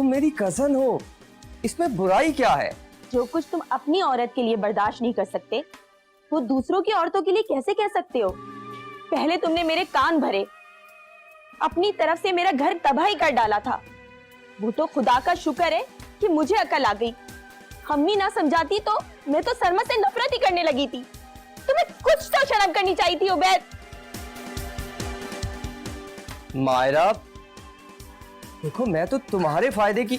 तुम मेरी कजन हो, इसमें बुराई क्या है? जो कुछ तुम अपनी औरत के लिए बर्दाश्त नहीं कर सकते, वो दूसरों की औरतों के लिए कैसे कह सकते हो? पहले तुमने मेरे कान भरे, अपनी तरफ से मेरा घर तबाही कर डाला था। वो तो खुदा का शुक्र है कि मुझे अकल आ गई। अम्मी ना समझाती तो मैं तो सरमा से नफरत ही करने लगी थी। तुम्हें कुछ तो शर्म करनी चाहिए थी उबैद। मायरा, देखो मैं तो तुम्हारे फायदे की।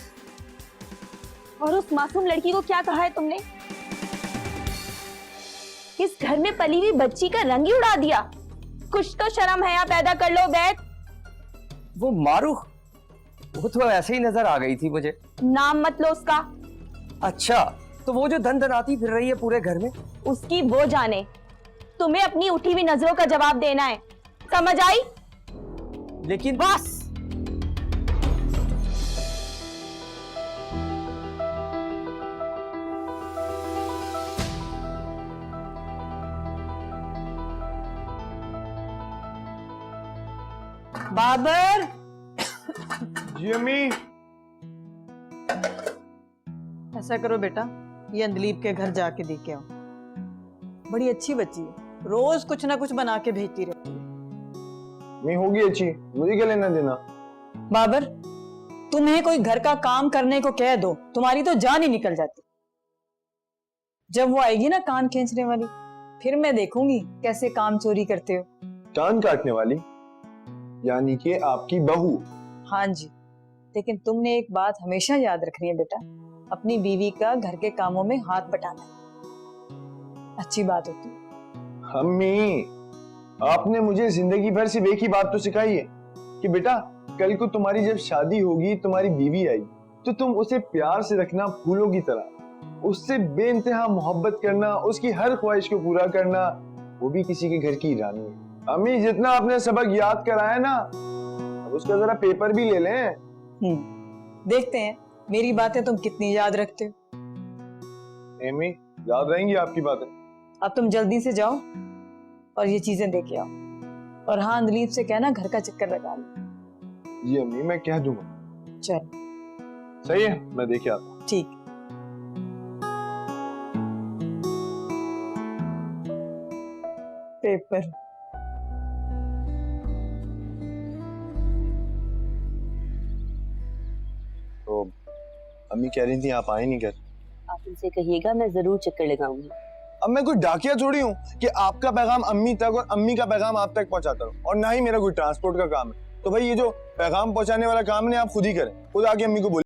और उस मासूम लड़की को क्या कहा है तुमने? इस घर में पली हुई बच्ची का रंग ही उड़ा दिया। कुछ तो शर्म हया पैदा कर लो उबैद। वो मारूख, वो तो ऐसे ही नजर आ गई थी मुझे। नाम मत लो उसका। अच्छा, तो वो जो दन दनाती फिर रही है पूरे घर में? उसकी वो जाने। तुम्हें अपनी उठी हुई नजरों का जवाब देना है, समझ आई? लेकिन बस। बाबर। जी अम्मी। ऐसा करो बेटा, ये अंदलीप के घर जाके देख के आओ। बड़ी अच्छी बच्ची है, रोज कुछ ना कुछ बना के भेजती रहती है। मैं होगी अच्छी, मुझे क्या लेना देना। बाबर, तुम्हें कोई घर का काम करने को कह दो, तुम्हारी तो जान ही निकल जाती। जब वो आएगी ना कान खींचने वाली, फिर मैं देखूंगी कैसे काम चोरी करते हो। कान काटने वाली यानी कि आपकी बहू? हाँ जी, लेकिन तुमने एक बात हमेशा याद रखनी है बेटा, अपनी बीवी का घर के कामों में हाथ बटाना अच्छी बात होती है। अम्मी, आपने मुझे जिंदगी भर सिर्फ एक ही बात तो सिखाई है कि बेटा, कल को तुम्हारी जब शादी होगी, तुम्हारी बीवी आएगी, तो तुम उसे प्यार से रखना, फूलों की तरह उससे बेइंतहा मोहब्बत करना, उसकी हर ख्वाहिश को पूरा करना, वो भी किसी के घर की रानी है। अम्मी, जितना आपने सबक याद कराया ना, अब उसका जरा पेपर भी ले लें। देखते हैं मेरी बातें तुम कितनी याद रखते हो। अम्मी, याद रहेंगी आपकी बातें। अब तुम जल्दी से जाओ और ये चीजें देके आओ, और हाँ, अंदलीप से कहना घर का चक्कर लगा लो। जी अम्मी, मैं कह दूंगा। चल सही है, मैं देखे आता हूँ। ठीक। पेपर। तो अम्मी कह रही थी आप आए नहीं घर। आप उनसे कहिएगा मैं जरूर चक्कर लगाऊंगी। अब मैं कोई डाकिया थोड़ी हूँ कि आपका पैगाम अम्मी तक और अम्मी का पैगाम आप तक पहुंचाता रहूं, और ना ही मेरा कोई ट्रांसपोर्ट का काम है। तो भाई ये जो पैगाम पहुंचाने वाला काम है आप खुद ही करें, खुद आके अम्मी को बोलिए।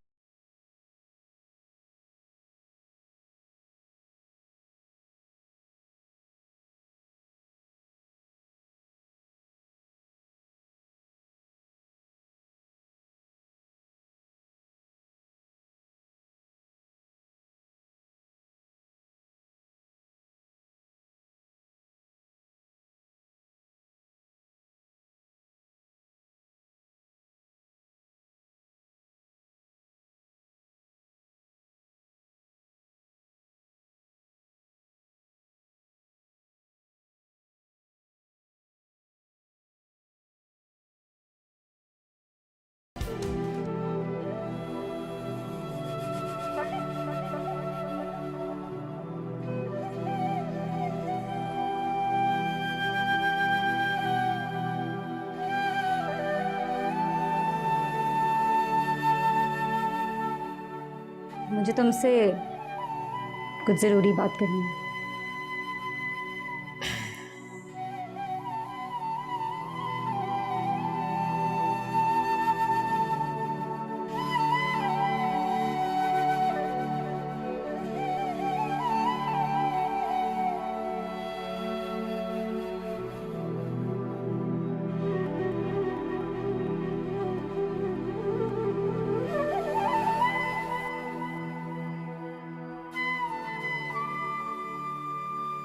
मुझे तुमसे कुछ जरूरी बात करनी है।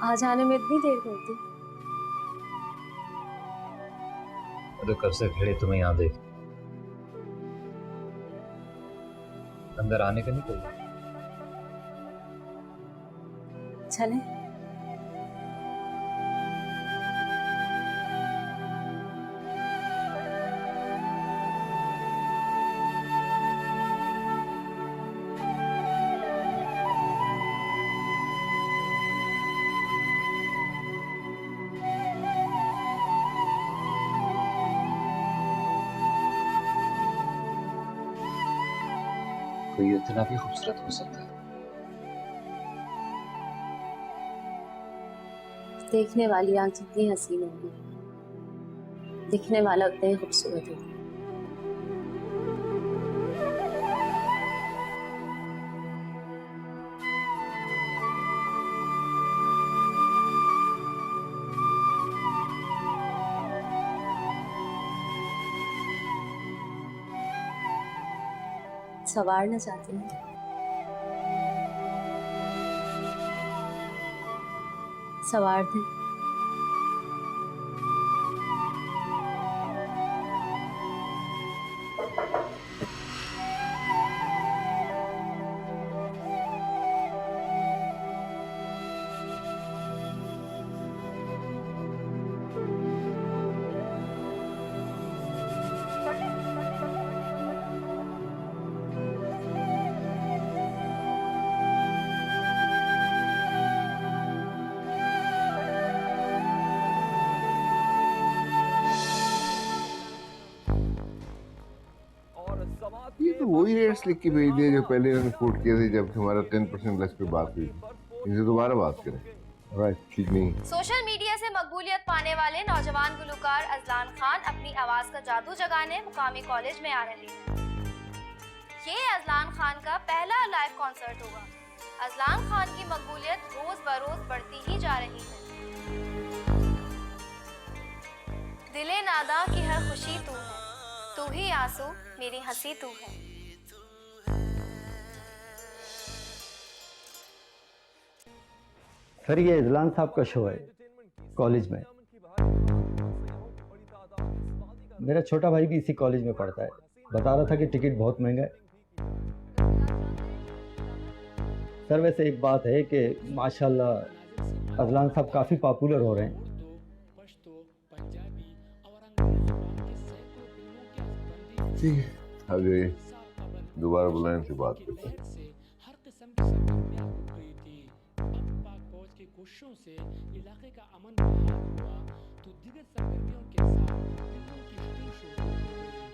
आज आने में इतनी देर करती? अरे कब से खड़े तुम्हें यहाँ देख, अंदर आने का नहीं कोई? चले? कोई इतना भी खूबसूरत हो सकता है? देखने वाली आंख जितनी हसीन होगी, दिखने वाला उतना ही खूबसूरत होगा। सवारना चाहती हूँ, सवार दे। ये तो वही रेट्स लिख के भेज दिए जो पहले इन्होंने कोट किए थे जब हमारा 10% लेस पे बात हुई थी। इनसे दोबारा बात करें। राइट, ठीक नहीं। सोशल मीडिया से मकबूलियत पाने वाले नौजवान गुलकार अजलान खान अपनी आवाज का जादू जगाने मुकामी कॉलेज में आ रहे हैं। ये अजलान खान का पहला लाइव कॉन्सर्ट होगा। अजलान खान की मकबूलियत रोज बरोज बढ़ती ही जा रही है। दिले नादा की हर खुशी तू है, तू ही आंसू मेरी हंसी तू है। सर ये इजलान साहब का शो है कॉलेज में। मेरा छोटा भाई भी इसी कॉलेज में पढ़ता है, बता रहा था कि टिकट बहुत महंगा है। सर वैसे एक बात है कि माशाल्लाह अजलान साहब काफ़ी पॉपुलर हो रहे हैं। ठीक है, आ जाइए, दोबारा बुलाएं इनसे बात करते हैं। से इलाके का अमन बहाल हुआ तो दीगर सरगर्मियों के साथ फिल्मों की शूटिंग शुरू हो गई।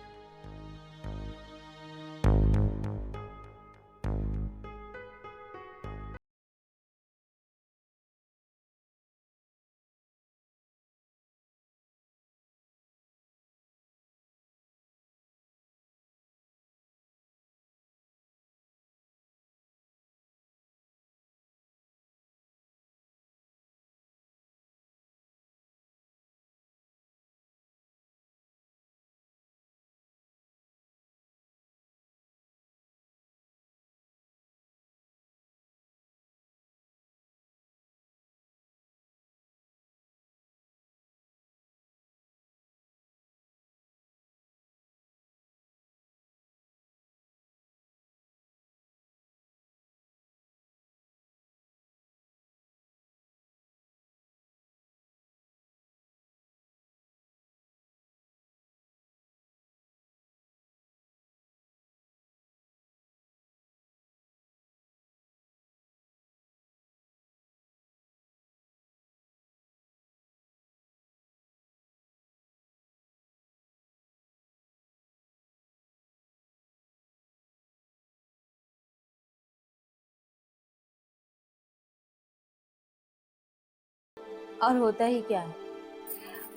और होता ही क्या है?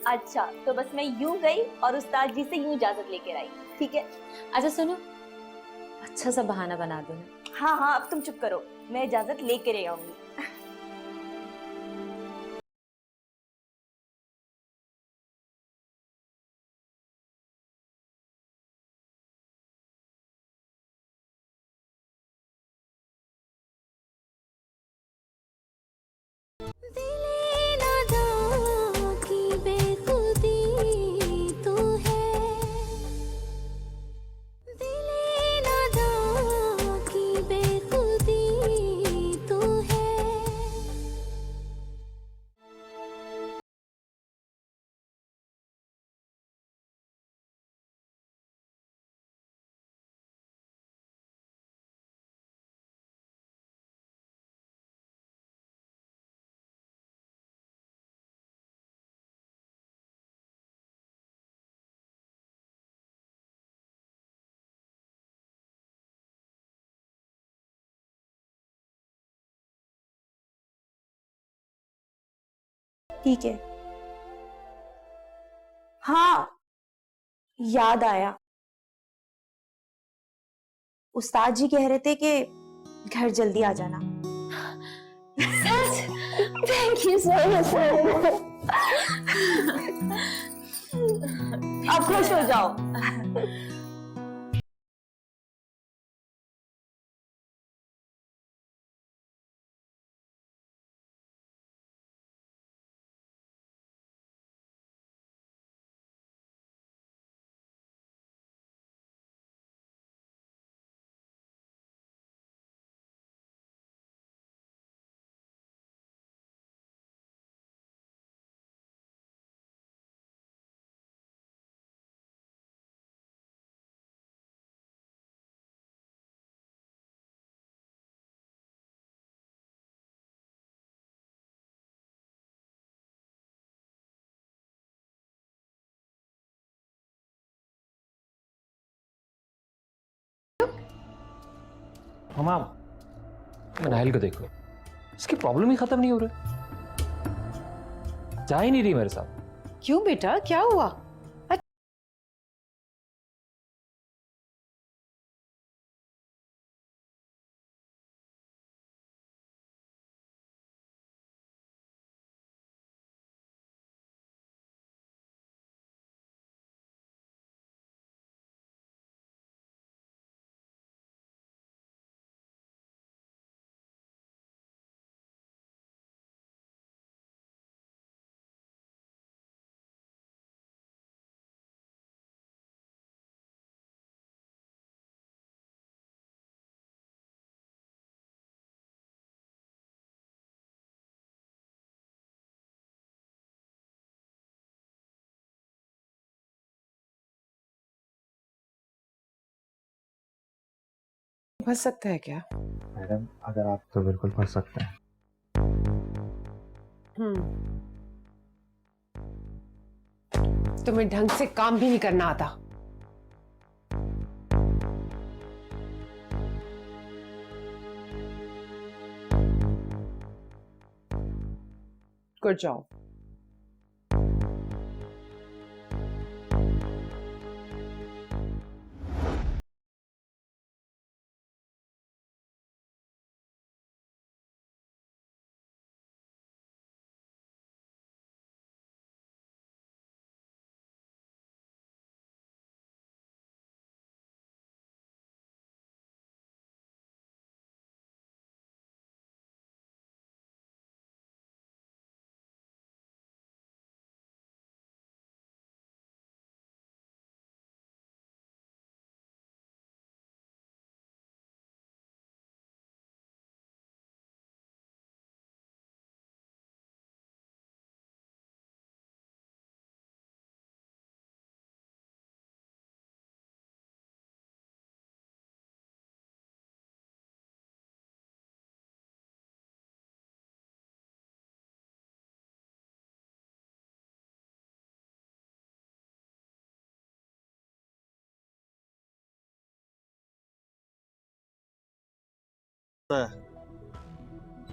अच्छा तो बस मैं यूं गई और उस्ताद जी से यूं इजाजत लेकर आई, ठीक है? अच्छा सुनो, अच्छा सा बहाना बना दो। हाँ हाँ अब तुम चुप करो, मैं इजाजत लेकर ही आऊंगी। ठीक है। हाँ, याद आया, उस्ताद जी कह रहे थे कि घर जल्दी आ जाना। Thank you so much. अब खुश हो जाओ। हमाम, नाहिल को देखो, इसकी प्रॉब्लम ही खत्म नहीं हो रही, जा ही नहीं रही मेरे साथ। क्यों बेटा, क्या हुआ? फंस सकता है क्या? मैडम, अगर आप तो बिल्कुल फंस सकते हैं। तुम्हें ढंग से काम भी नहीं करना आता। Good job.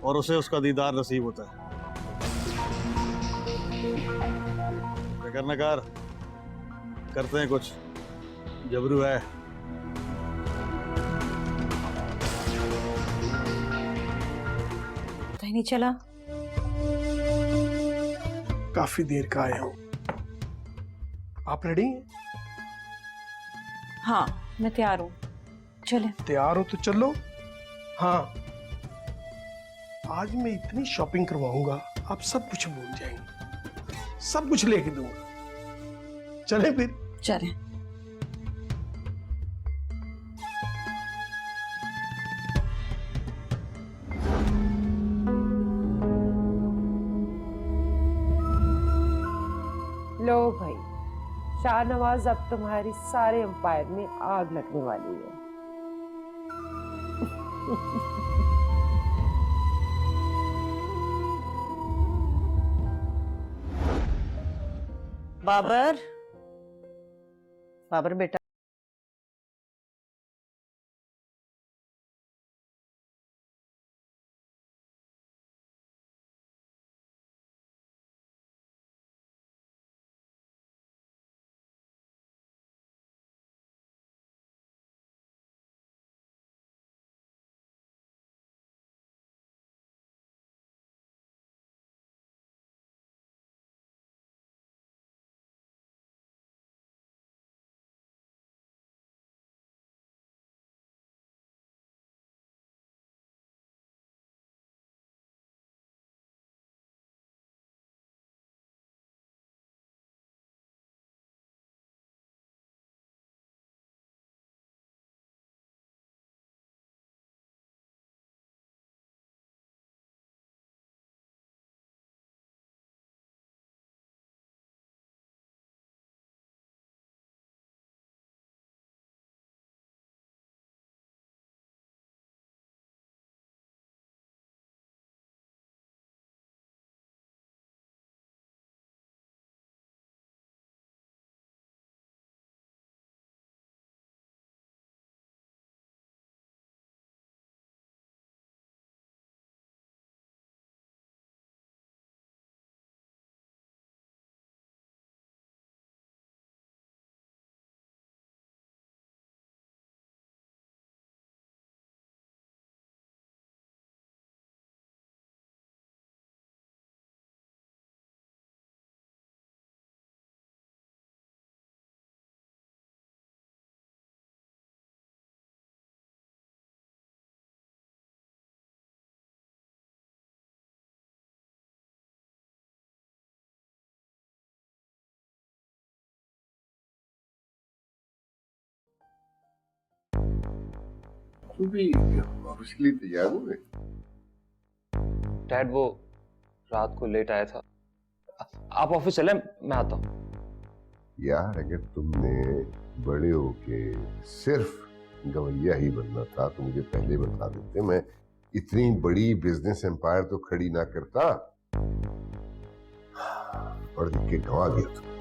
और उसे उसका दीदार नसीब होता है। फिक्र न कर, करते हैं कुछ, जबरू है। पता ही नहीं चला। काफी देर का आया हूँ। आप रेडी हैं? हाँ, मैं तैयार हूँ, चले। तैयार हो तो चलो। हाँ, आज मैं इतनी शॉपिंग करवाऊंगा, आप सब कुछ भूल जाएंगे, सब कुछ लेके दूंगा। चले फिर? चले। लो भाई, शाहनवाज अब तुम्हारी सारे एम्पायर में आग लगने वाली है। बाबर, बाबर बेटा, तुम भी ऑफिस के लिए तैयार हो गए? डैड वो रात को लेट आया था। आप ऑफिस चले, मैं आता हूँ। यार अगर तुमने बड़े होके सिर्फ गवैया ही बनना था तो मुझे पहले बता देते, मैं इतनी बड़ी बिजनेस एम्पायर तो खड़ी ना करता। पढ़ लिख के गंवा दिया था।